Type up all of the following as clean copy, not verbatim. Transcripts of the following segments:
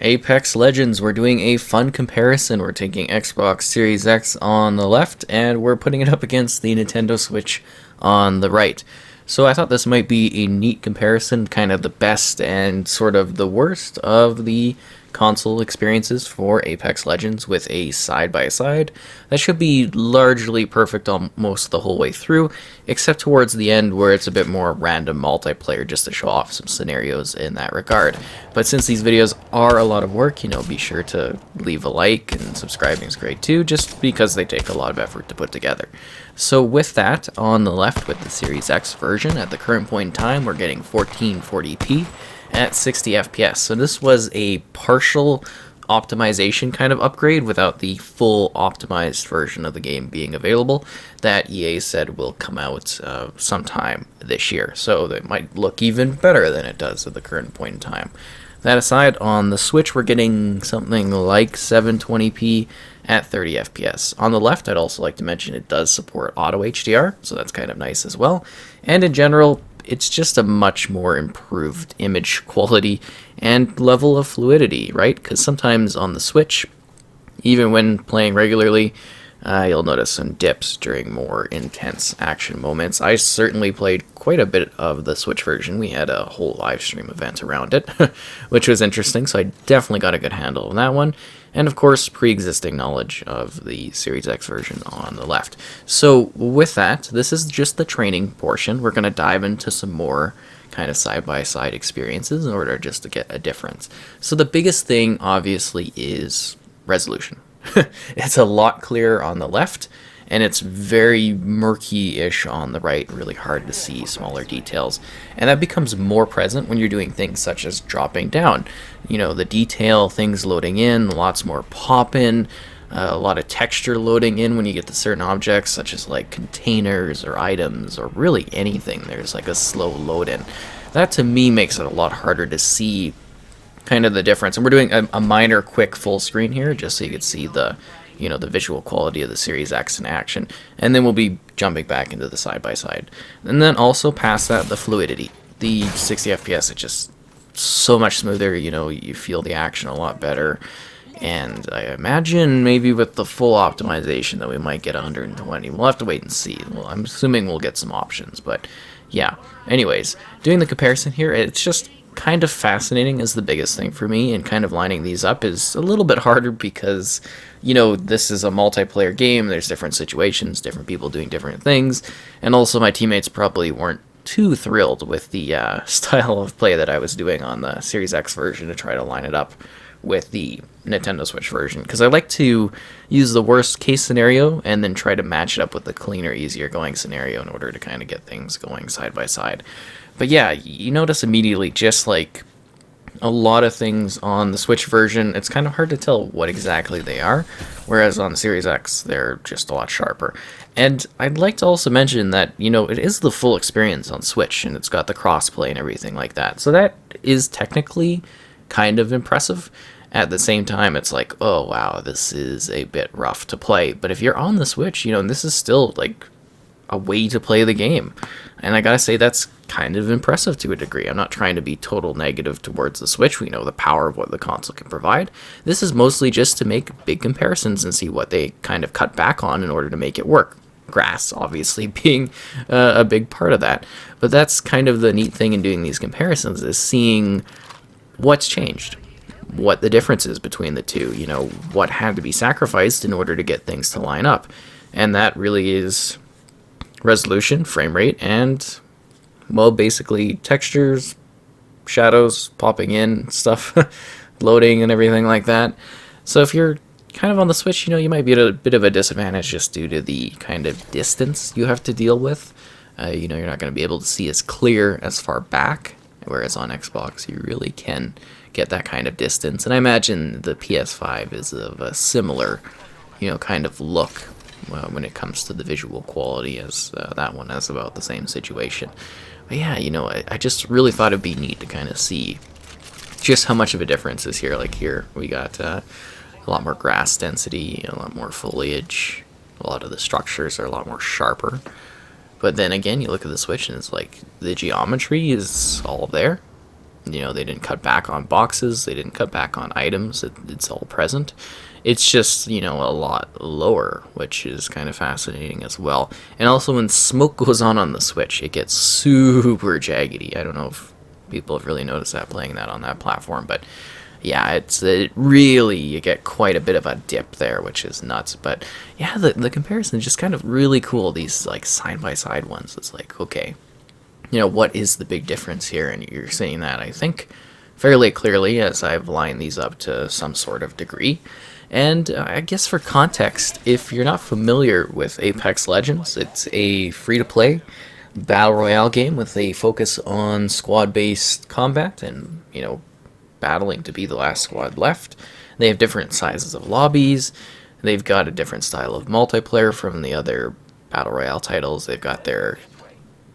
Apex Legends, we're doing a fun comparison. We're taking Xbox Series X on the left and we're putting it up against the Nintendo Switch on the right. So I thought this might be a neat comparison, kind of the best and sort of the worst of the console experiences for Apex Legends with a side-by-side. That should be largely perfect almost the whole way through, except towards the end where it's a bit more random multiplayer just to show off some scenarios in that regard. But since these videos are a lot of work, be sure to leave a like, and subscribing is great too, just because they take a lot of effort to put together. So with that, on the left with the Series X version, at the current point in time, we're getting 1440p at 60 FPS. So this was a partial optimization kind of upgrade without the full optimized version of the game being available that EA said will come out sometime this year. So it might look even better than it does at the current point in time. That aside, on the Switch, we're getting something like 720p at 30 FPS. On the left, I'd also like to mention it does support auto HDR, so that's kind of nice as well. And in general, it's just a much more improved image quality and level of fluidity, right? Because sometimes on the Switch, even when playing regularly, you'll notice some dips during more intense action moments. I certainly played quite a bit of the Switch version. We had a whole live stream event around it, which was interesting, so I definitely got a good handle on that one. And of course, pre-existing knowledge of the Series X version on the left. So with that, this is just the training portion. We're going to dive into some more kind of side-by-side experiences in order just to get a difference. So the biggest thing, obviously, is resolution. It's a lot clearer on the left, and it's very murky-ish on the right, really hard to see smaller details. And that becomes more present when you're doing things such as dropping down. The detail, things loading in, lots more pop-in, a lot of texture loading in when you get to certain objects, such as like containers or items or really anything. There's like a slow load-in. That, to me, makes it a lot harder to see kind of the difference. And we're doing a minor quick full screen here just so you can see the the visual quality of the Series X in action, and then we'll be jumping back into the side-by-side. And then also past that, the fluidity. The 60 FPS is just so much smoother. You feel the action a lot better, and I imagine maybe with the full optimization that we might get 120. We'll have to wait and see. Well, I'm assuming we'll get some options, but yeah. Anyways, doing the comparison here, it's just kind of fascinating is the biggest thing for me, and kind of lining these up is a little bit harder because this is a multiplayer game. There's different situations, different people doing different things, and also my teammates probably weren't too thrilled with the style of play that I was doing on the Series X version to try to line it up with the Nintendo Switch version, because I like to use the worst case scenario and then try to match it up with the cleaner, easier going scenario in order to kind of get things going side by side. But yeah, you notice immediately, just like a lot of things on the Switch version, it's kind of hard to tell what exactly they are, whereas on the Series X, they're just a lot sharper. And I'd like to also mention that, it is the full experience on Switch, and it's got the crossplay and everything like that. So that is technically kind of impressive. At the same time, it's like, oh wow, this is a bit rough to play. But if you're on the Switch, this is still like a way to play the game. And I gotta say, that's kind of impressive to a degree. I'm not trying to be total negative towards the Switch. We know the power of what the console can provide. This is mostly just to make big comparisons and see what they kind of cut back on in order to make it work. Grass, obviously, being a big part of that. But that's kind of the neat thing in doing these comparisons, is seeing what's changed, what the difference is between the two, what had to be sacrificed in order to get things to line up. And that really is resolution, frame rate, and, well, basically textures, shadows popping in, stuff loading and everything like that. So if you're kind of on the Switch, you might be at a bit of a disadvantage just due to the kind of distance you have to deal with. You're not going to be able to see as clear as far back, whereas on Xbox you really can get that kind of distance. And I imagine the PS5 is of a similar, kind of look when it comes to the visual quality, as that one has about the same situation. But yeah, I just really thought it'd be neat to kind of see just how much of a difference is here. Like here, we got a lot more grass density, a lot more foliage, a lot of the structures are a lot more sharper. But then again, you look at the Switch and it's like the geometry is all there. You know, they didn't cut back on boxes, they didn't cut back on items, it's all present. It's just, you know, a lot lower, which is kind of fascinating as well. And also, when smoke goes on the Switch, it gets super jaggedy. I don't know if people have really noticed that playing that on that platform, but yeah, it really, you get quite a bit of a dip there, which is nuts. But yeah, the comparison is just kind of really cool. These like side by side ones. It's like, okay, you know, what is the big difference here? And you're seeing that, I think, fairly clearly as I've lined these up to some sort of degree. And I guess for context, if you're not familiar with Apex Legends, it's a free-to-play battle royale game with a focus on squad-based combat and, you know, battling to be the last squad left. They have different sizes of lobbies. They've got a different style of multiplayer from the other battle royale titles. They've got their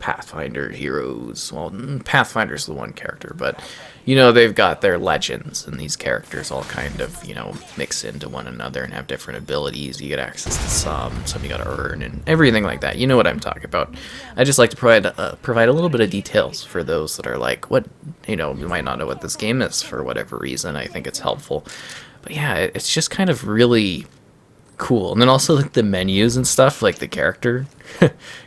Pathfinder heroes. Well, Pathfinder's the one character, but you know, they've got their legends, and these characters all kind of, you know, mix into one another and have different abilities. You get access to some you gotta earn, and everything like that. You know what I'm talking about. I just like to provide a little bit of details for those that are like, what, you know, you might not know what this game is for whatever reason. I think it's helpful. But yeah, it's just kind of really cool. And then also like the menus and stuff, like the character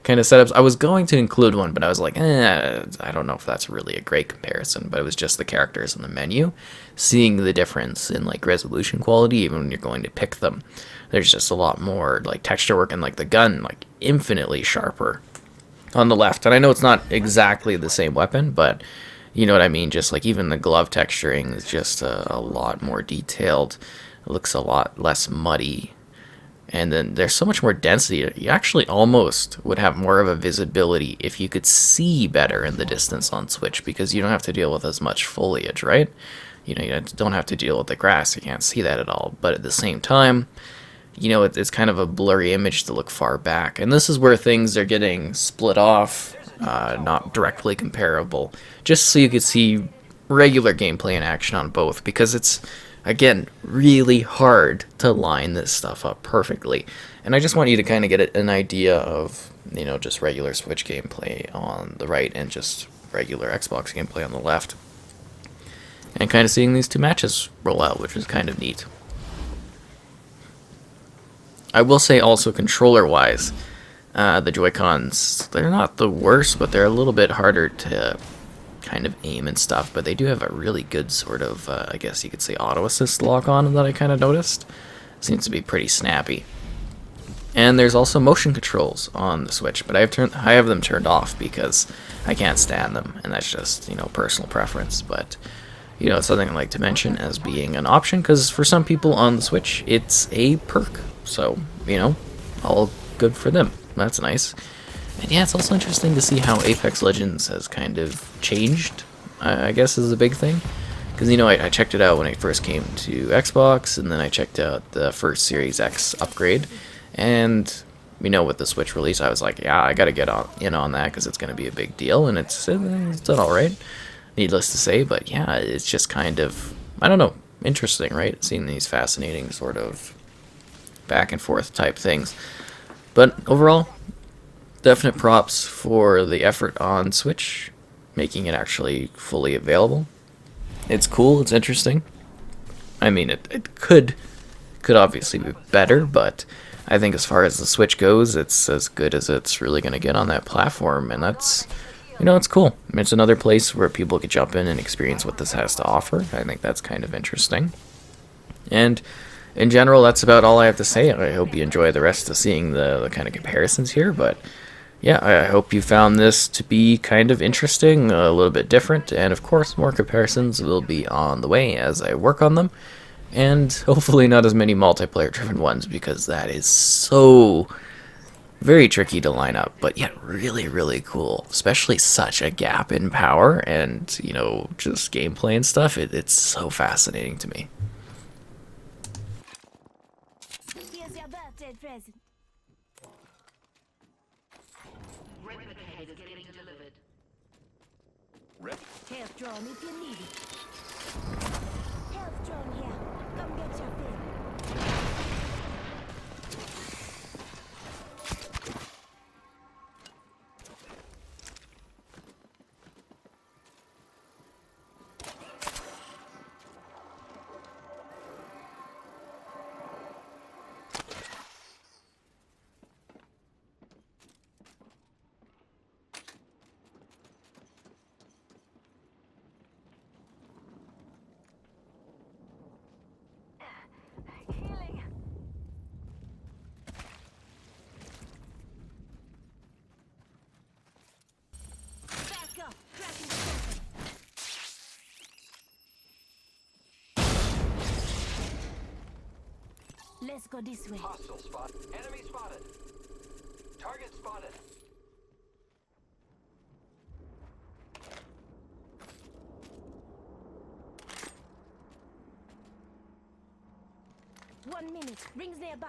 kind of setups. I was going to include one, but I was like, I don't know if that's really a great comparison. But it was just the characters in the menu, seeing the difference in like resolution quality, even when you're going to pick them. There's just a lot more like texture work, and like the gun, like infinitely sharper on the left. And I know it's not exactly the same weapon, but you know what I mean. Just like even the glove texturing is just a lot more detailed. It looks a lot less muddy. And then there's so much more density. You actually almost would have more of a visibility if you could see better in the distance on Switch, because you don't have to deal with as much foliage, right? You know, you don't have to deal with the grass. You can't see that at all. But at the same time, you know, it's kind of a blurry image to look far back. And this is where things are getting split off, not directly comparable, just so you could see regular gameplay in action on both, because it's, again, really hard to line this stuff up perfectly. And I just want you to kind of get an idea of, you know, just regular Switch gameplay on the right and just regular Xbox gameplay on the left. And kind of seeing these two matches roll out, which is kind of neat. I will say also, controller-wise, the Joy-Cons, they're not the worst, but they're a little bit harder to kind of aim and stuff, but they do have a really good sort of, I guess you could say, auto assist lock on that I kind of noticed. Seems to be pretty snappy. And there's also motion controls on the Switch, but I have them turned off because I can't stand them, and that's just, you know, personal preference. But you know, it's something I like to mention as being an option, because for some people on the Switch, it's a perk. So, you know, all good for them. That's nice. And yeah, it's also interesting to see how Apex Legends has kind of changed, I guess is a big thing. Because, you know, I checked it out when it first came to Xbox, and then I checked out the first Series X upgrade. And, you know, with the Switch release, I was like, yeah, I gotta get in on that, because it's going to be a big deal, and it's done alright, needless to say. But yeah, it's just kind of, I don't know, interesting, right? Seeing these fascinating sort of back and forth type things. But overall, definite props for the effort on Switch, making it actually fully available. It's cool, it's interesting. I mean, it could obviously be better, but I think as far as the Switch goes, it's as good as it's really going to get on that platform, and that's, you know, it's cool. It's another place where people could jump in and experience what this has to offer. I think that's kind of interesting. And in general, that's about all I have to say. I hope you enjoy the rest of seeing the kind of comparisons here, but yeah, I hope you found this to be kind of interesting, a little bit different, and of course, more comparisons will be on the way as I work on them, and hopefully not as many multiplayer-driven ones, because that is so very tricky to line up, but yet really, really cool, especially such a gap in power and, you know, just gameplay and stuff. It's so fascinating to me. Here's your birthday present. Replicator getting delivered. Health drone if you need it. Health drone here. Come get your fill. Let's go this way. Hostile spot. Enemy spotted. Target spotted. One minute. Rings nearby.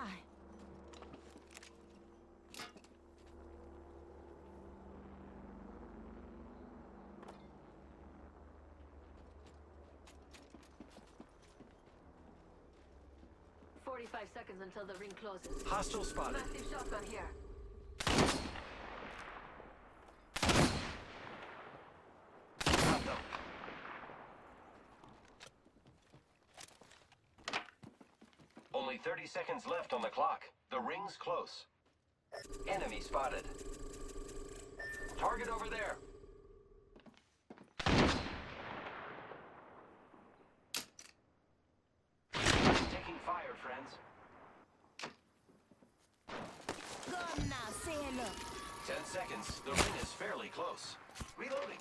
"45 seconds until the ring closes. Hostile spotted. Massive shotgun here. Got them. Only 30 seconds left on the clock. The ring's close. Enemy spotted. Target over there. Taking fire, friends. Go on now. Say hello. 10 seconds. The ring is fairly close. Reloading.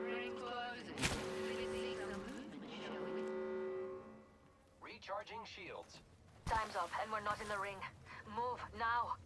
Ring closing. See some movement, shall we? Recharging shields. Time's up and we're not in the ring. Move now.